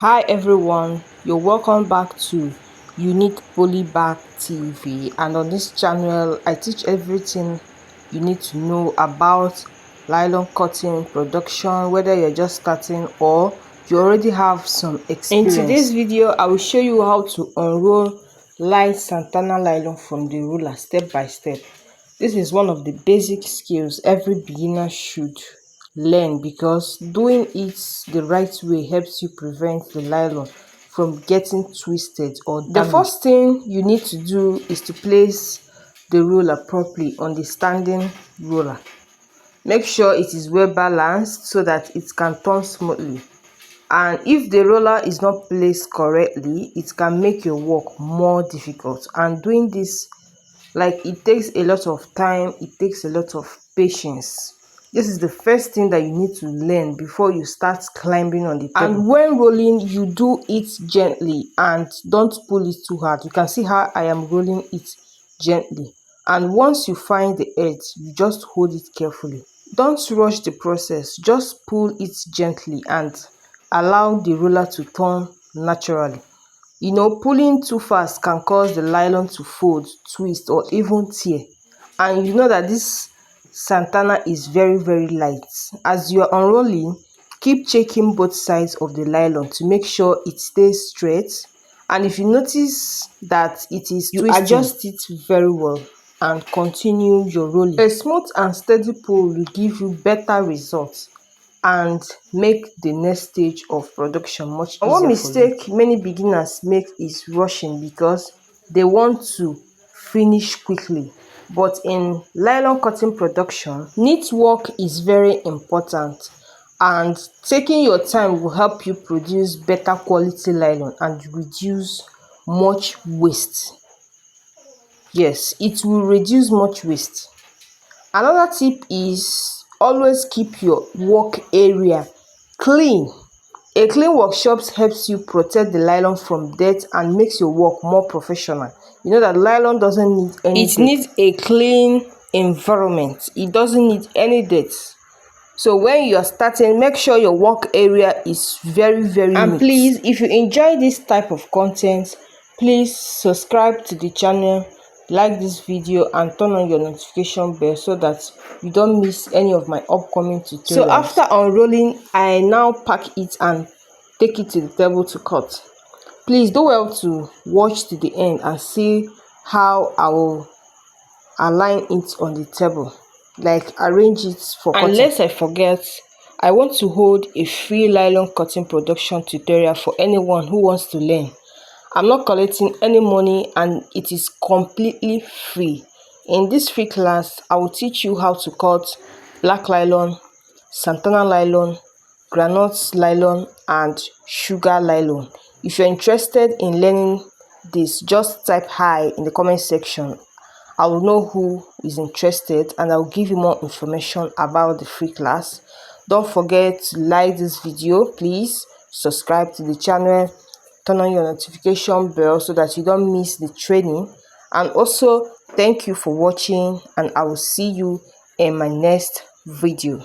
Hi everyone, you're welcome back to Unique Polybag TV, and on this channel I teach everything you need to know about nylon cotton production, whether you're just starting or you already have some experience. In today's video I will show you how to unroll Light Santana nylon from the ruler step by step. This is one of the basic skills every beginner should learn, because doing it the right way helps you prevent the nylon from getting twisted or damaged. The first thing you need to do is to place the roller properly on the standing roller. Make sure it is well balanced so that it can turn smoothly. And if the roller is not placed correctly, it can make your work more difficult. And doing this, it takes a lot of time, it takes a lot of patience. This is the first thing that you need to learn before you start climbing on the table. And when rolling, you do it gently and don't pull it too hard. You can see how I am rolling it gently. And once you find the edge, you just hold it carefully. Don't rush the process, just pull it gently and allow the roller to turn naturally. Pulling too fast can cause the nylon to fold, twist, or even tear. And you know that this Santana is very light. As you are unrolling, keep checking both sides of the nylon to make sure it stays straight. And if you notice that it is twisting, adjust it very well and continue your rolling. A smooth and steady pull will give you better results and make the next stage of production much easier. One mistake many beginners make is rushing because they want to finish quickly. But in nylon cotton production, neat work is very important, and taking your time will help you produce better quality nylon and reduce much waste. Yes, it will reduce much waste. Another tip is always keep your work area clean. A clean workshop helps you protect the nylon from dirt and makes your work more professional. You know that nylon doesn't need any dirt. It needs a clean environment. It doesn't need any dirt. So when you are starting, make sure your work area is very neat. And please, if you enjoy this type of content, please subscribe to the channel, like this video, and turn on your notification bell so that you don't miss any of my upcoming tutorials. So after unrolling, I now pack it and take it to the table to cut. Please do well to watch to the end and see how I will align it on the table, arrange it for cutting. Unless I forget, I want to hold a free nylon cotton production tutorial for anyone who wants to learn. I'm not collecting any money and it is completely free. In this free class, I will teach you how to cut black nylon, Santana nylon, granite nylon, and sugar nylon. If you're interested in learning this, just type hi in the comment section. I will know who is interested and I'll give you more information about the free class. Don't forget to like this video, please subscribe to the channel, turn on your notification bell so that you don't miss the training. And also thank you for watching, and I will see you in my next video.